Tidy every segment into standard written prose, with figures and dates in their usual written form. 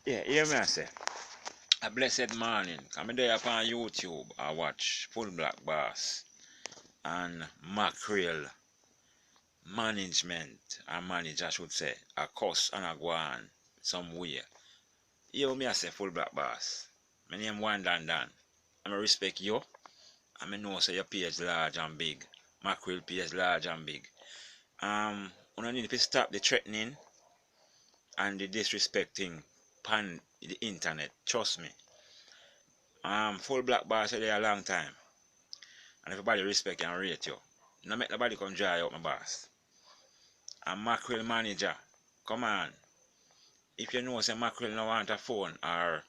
Yeah, hear me I say. A blessed morning. Come there upon YouTube. I watch Full Black Bass and Mackerel management. A manage, I should say. A course and a go on somewhere. Hear me I say Full Black Bass. My name One Dan Dan. I respect you. I know say your page large and big. Mackerel page large and big. We need to stop the threatening and the disrespecting pan the internet. Trust me. Full Black Bass there a long time. And everybody respect and rate you. No make nobody come dry out my boss. And mackerel manager, come on. If you know say mackerel no want a phone or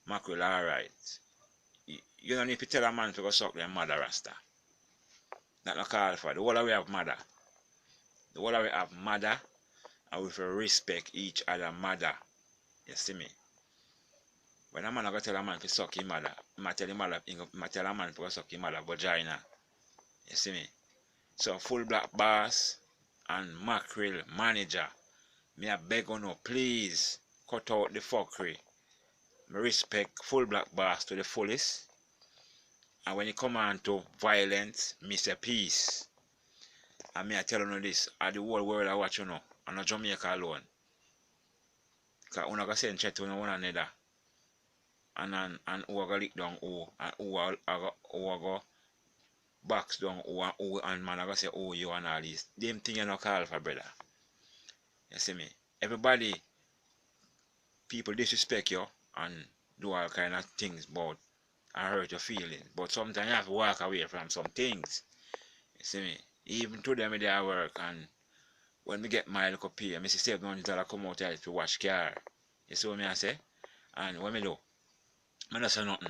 mackerel alright, you don't need to tell a man to go suck their mother rasta. That no call for. The whole of we have mother. The whole of we have mother and we will respect each other mother. You see me? When a man go tell a man to suck his mother, he might tell a man to go suck his mother vagina. You see me? So Full Black Bass and Mackerel manager, me I beg on you, please cut out the fuckery. Me respect Full Black Bass to the fullest. And when it come on to violence, me say peace. And me I tell you this, the whole world I watch you know, and not Jamaica alone. Because you not send chat to one another. And who are going to lick down who, and who are go box down who and man I go say oh you and all this. Them thing you no call for brother. You see me? Everybody people disrespect you and do all kind of things but and hurt your feelings. But sometimes you have to walk away from some things. You see me? Even to them they work and when we get my little pay, I see $700 come out here to wash car. You see what I say? And what I do? I don't say nothing.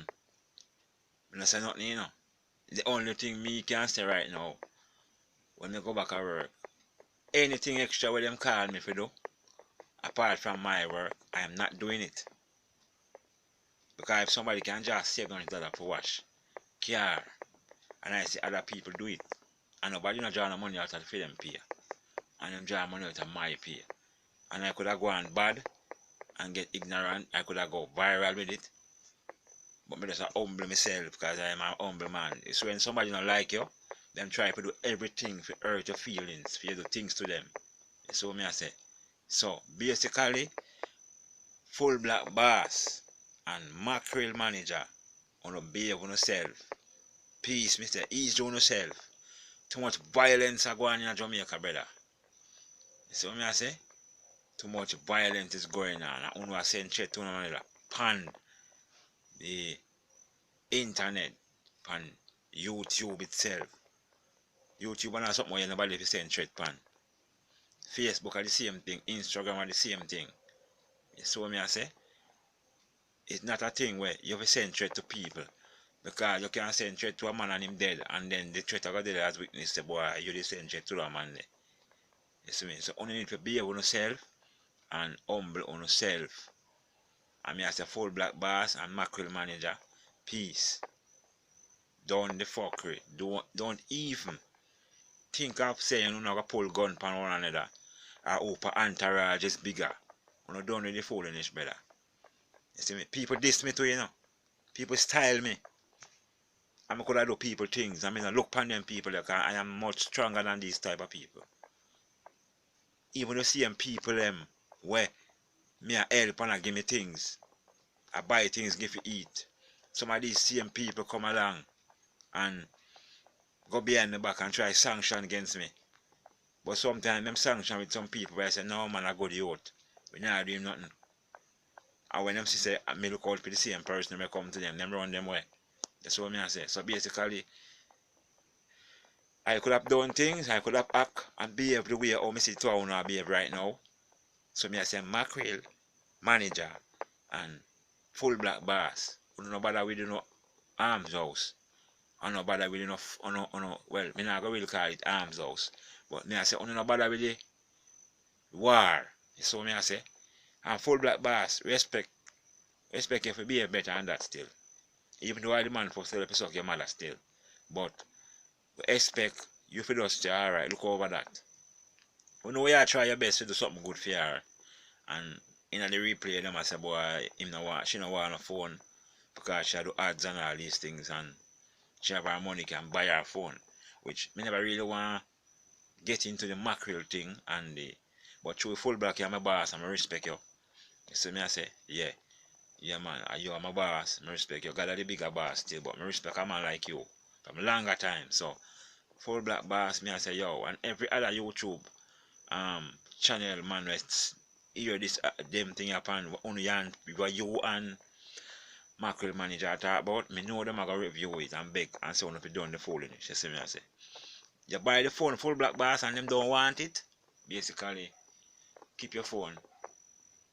I don't say nothing, you know. The only thing me can say right now, when I go back to work, anything extra where them call me for do, apart from my work, I am not doing it. Because if somebody can just $700 for wash car, and I see other people do it, and nobody not draw no money out of for them pay, and them draw money out of my pay, and I could have gone bad and get ignorant, I could have go viral with it, but me just humble myself because I am a humble man. It's when somebody not like you, them try to do everything to hurt your feelings, for you do things to them. So me I say. So basically, Full Black Bass and Mackerel manager on behave on yourself. Peace, Mr. Ease on yourself. Too much violence are going on in Jamaica, brother. You see what I say? Too much violence is going on. And I send threat to one another. Pan the internet, pan YouTube itself. YouTube and something where nobody is send threat pan. Facebook are the same thing. Instagram are the same thing. You see what I say? It's not a thing where you have to send threat to people. Because you can send threat to a man and him dead, and then the threat got dead as witness say, boy, you just send threat to a man there. You see me? So only need to be on yourself and humble on yourself. I mean as a Full Black Bass and Mackerel manager, peace. Don't the fuckery. Don't even think of saying you're not gonna pull gun on one another. Or hope entourage is bigger. You're not done with the foolishness, brother. You see me? People diss me too, you know. People style me. I could have do people things. I mean, I look upon them people like I am much stronger than these type of people. Even the same people where me I help and I give me things. I buy things, give you eat. Some of these same people come along and go behind the back and try sanction against me. But sometimes them sanction with some people where I say, no man, I go the out. We not doing nothing. And when them say, me look out for the same person, I come to them run them way. That's what I say. So basically, I could have done things, I could have act and behave the way how I see town I behave right now. So I say Mackerel, manager, and Full Black Bass. We don't bother with no arms house. I don't bother with enough, well, I not really call it arms house. But I say, I don't bother with the war. So I say, and Full Black Bass, respect you for behave better than that still. Even though I demand for still suck your mother still. But we expect you for just say, alright, look over that. You know you try your best to do something good for her. And in the replay them I say boy him no want she no want a phone because she do ads and all these things and she have her money can buy her phone. Which me never really want get into the mackerel thing and the but through full black you're my boss and I respect you. So me I say, yeah. Yeah man, you are my boss. I respect you. God are the bigger boss still, but I respect a man like you from longer time. So full black boss, me I say yo, and every other YouTube channel man let's hear this them thing upon only and what you and mackerel manager talk about, me know them I gonna review it and beg and so on if you done the fooling. You see me I say. You buy the phone full black boss and them don't want it. Basically, keep your phone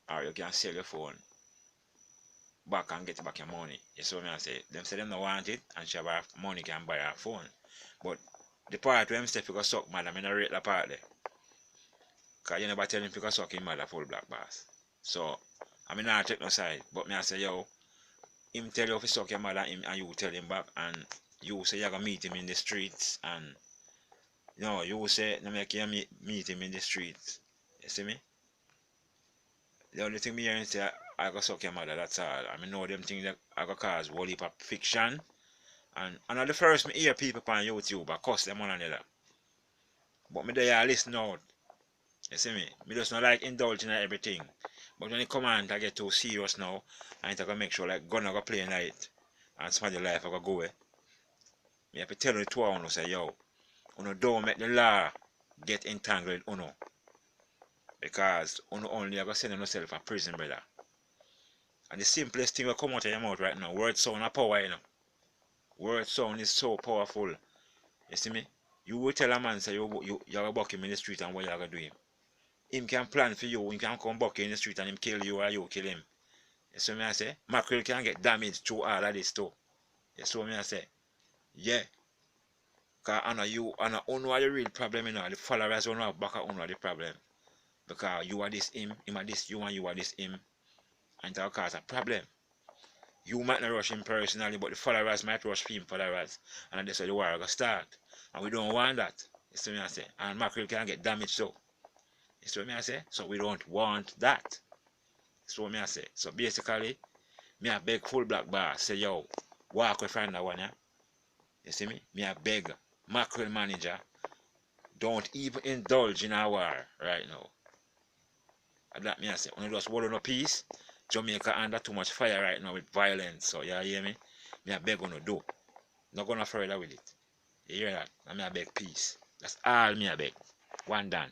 or you can sell your phone back and get back your money. You see what I say? Them say them don't want it and she have money can buy her phone. But the part where them say you go suck madam, I don't rate that part there. Cause you never tell him you go suck him mother full black boss. So I mean not take no side, but me I say yo, him tell you if you suck your mother him and you tell him back and you say you're gonna meet him in the streets and no, you say no make you meet him in the streets. You see me? The only thing me hearing say I go suck your mother, that's all. I mean know them things that I go cause whole heap of fiction. And not the first me hear people on YouTube I cuss them one another. But me there listen out. You see me? Me just not like indulging in everything. But when it come on to get too serious now, I need to make sure like gun I go play night and somebody life I go go away. Me have to tell the two of you say yo, you don't make the law get entangled uno. Because you only are going to send yourself a prison, brother. And the simplest thing will come out of your mouth right now. Word sound a power, you know. Word sound is so powerful. You see me? You will tell a man say you're going to buck him in the street and what you're going to do him. Him can plan for you. He can come buck you in the street and him kill you or you kill him. You see me I say? Mackerel can get damaged through all of this too. You see me I say? Yeah. Because I know you are the real problem, you know. The followers don't have back at the problem. Because you are this him are this you and you are this him. And that cause a problem. You might not rush him personally, but the followers might rush him followers. And that's why the war will start. And we don't want that. You see what I say? And mackerel can get damaged too. You see what I say? So we don't want that. That's what I say. So basically, me a beg full black bar, say yo, walk with find that one, yeah? You see me? Me a beg mackerel manager, don't even indulge in a war right now. And that me I say, when you just hold on a peace, Jamaica under too much fire right now with violence. So you hear me? Me I beg on do. Not gonna further with it. You hear that? I me I beg peace. That's all me I beg. One done.